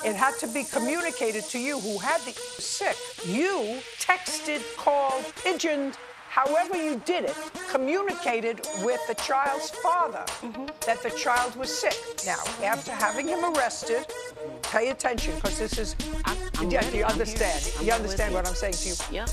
It had to be communicated to you who had the sick. You texted, called, pigeoned, however you did it, communicated with the child's father that the child was sick. Now, after having him arrested, pay attention, because this is, you understand. You understand what I'm saying to you? Yep.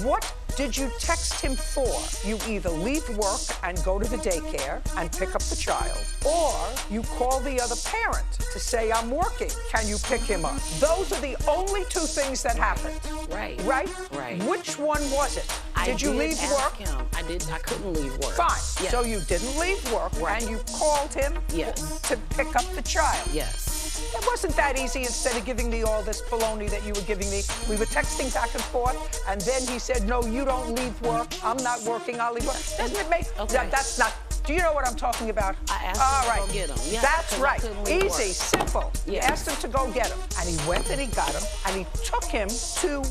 What did you text him for? You either leave work and go to the daycare and pick up the child, or you call the other parent to say, I'm working, can you pick him up? Those are the only two things that happened. Right. Right? Right. Which one was it? Did you leave work? Him. I couldn't leave work. Fine. Yes. So you didn't leave work, and you called him to pick up the child. Yes. It wasn't that easy. Instead of giving me all this baloney that you were giving me, we were texting back and forth, and then he said, no, you don't leave work. I'm not working, I'll leave work. Doesn't it make, that's not, do you know what I'm talking about? I asked him to go get him. Yeah, that's right. Easy, work. Simple. You asked him to go get him, and he went and he got him, and he took him to,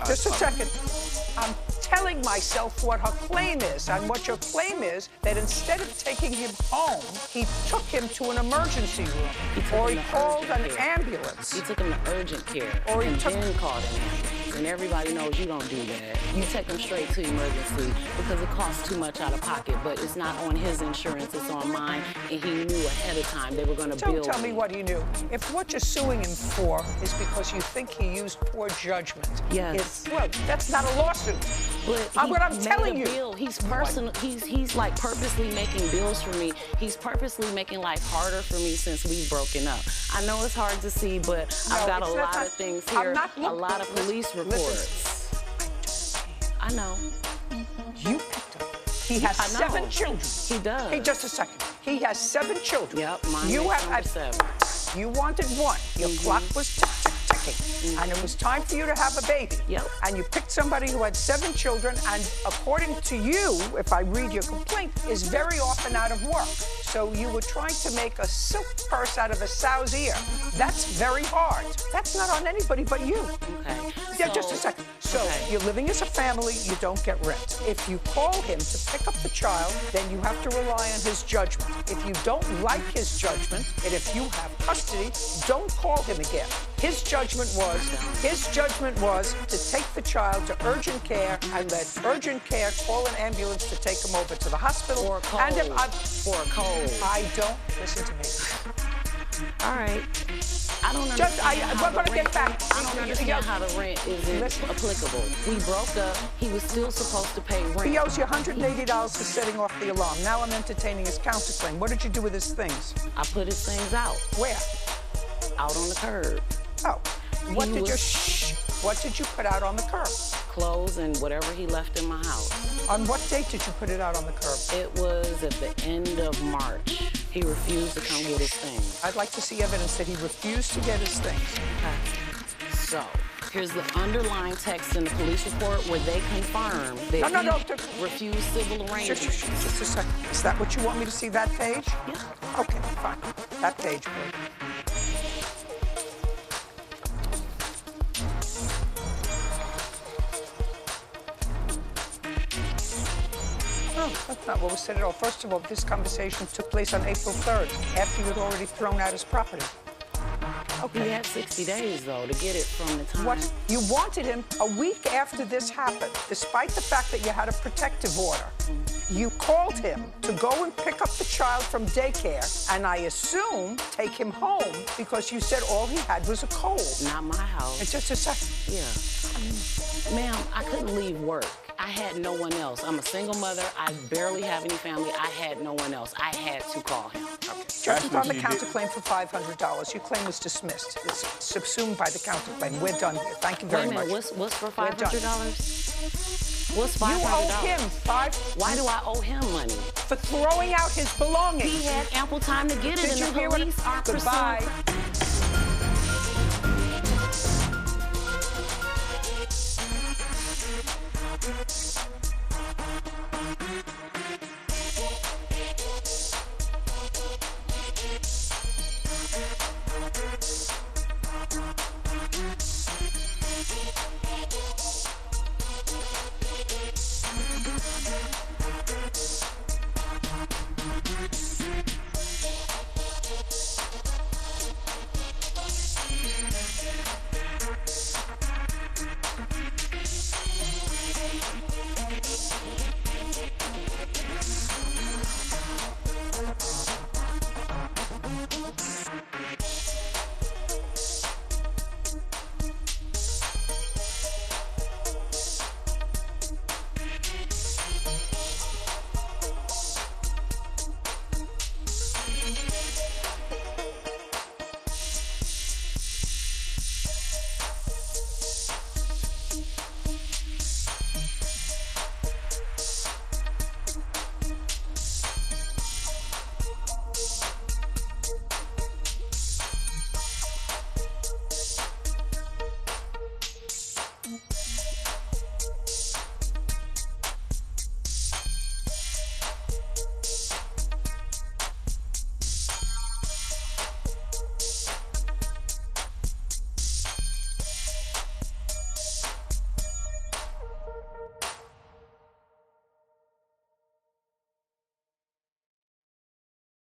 just a second. I'm telling myself what her claim is, and what your claim is that instead of taking him home, he took him to an emergency room, or he called an ambulance. He took him to urgent care, or he then called an ambulance. And everybody knows you don't do that. You take him straight to emergency because it costs too much out of pocket, but it's not on his insurance, it's on mine, and he knew ahead of time they were going to bill me. Don't tell me what he knew. If what you're suing him for is because you think he used poor judgment, well, that's not a lawsuit. But what I'm telling you. Bill. He's like purposely making bills for me. He's purposely making life harder for me since we've broken up. I know it's hard to see, but I've got a lot of things here, a lot of police reports. I know. You picked him. He has 7 children. He does. Hey, just a second. He has 7 children. Yep, mine is 7. You wanted 1. Your clock was ticking. And it was time for you to have a baby. Yep. And you picked somebody who had 7 children, and according to you, if I read your complaint, is very often out of work. So you were trying to make a silk purse out of a sow's ear. That's very hard. That's not on anybody but you. Okay. Yeah, just a second. So you're living as a family, you don't get rent. If you call him to pick up the child, then you have to rely on his judgment. If you don't like his judgment, and if you have custody, don't call him again. His judgment was to take the child to urgent care and let urgent care call an ambulance to take him over to the hospital. For a cold. For a cold. I don't listen to me. All right. I don't understand how the rent isn't applicable. We broke up. He was still supposed to pay rent. He owes you $180 for setting off the alarm. Now I'm entertaining his counterclaim. What did you do with his things? I put his things out. Where? Out on the curb. Oh. What did you put out on the curb? Clothes and whatever he left in my house. On what date did you put it out on the curb? It was at the end of March. He refused to come get his things. I'd like to see evidence that he refused to get his things. Okay. So, here's the underlying text in the police report where they confirm that he refused civil arrangements. Just a second. Is that what you want me to see, that page? Yeah. Okay, fine. That page, please. No, that's not what was said at all. First of all, this conversation took place on April 3rd, after you had already thrown out his property. Okay. He had 60 days, though, to get it from the time. What? You wanted him a week after this happened, despite the fact that you had a protective order. You called him to go and pick up the child from daycare, and I assume take him home because you said all he had was a cold. Not my house. It's just a second. Yeah. Ma'am, I couldn't leave work. I had no one else. I'm a single mother. I barely have any family. I had no one else. I had to call him. Okay. Judgment on the counterclaim for $500. Your claim was dismissed. It's subsumed by the counterclaim. We're done here. Thank you very much. Wait a minute. What's for $500? What's $500? You owe him Why do I owe him money? For throwing out his belongings. He had ample time to get it, and the police are pursuing. Goodbye.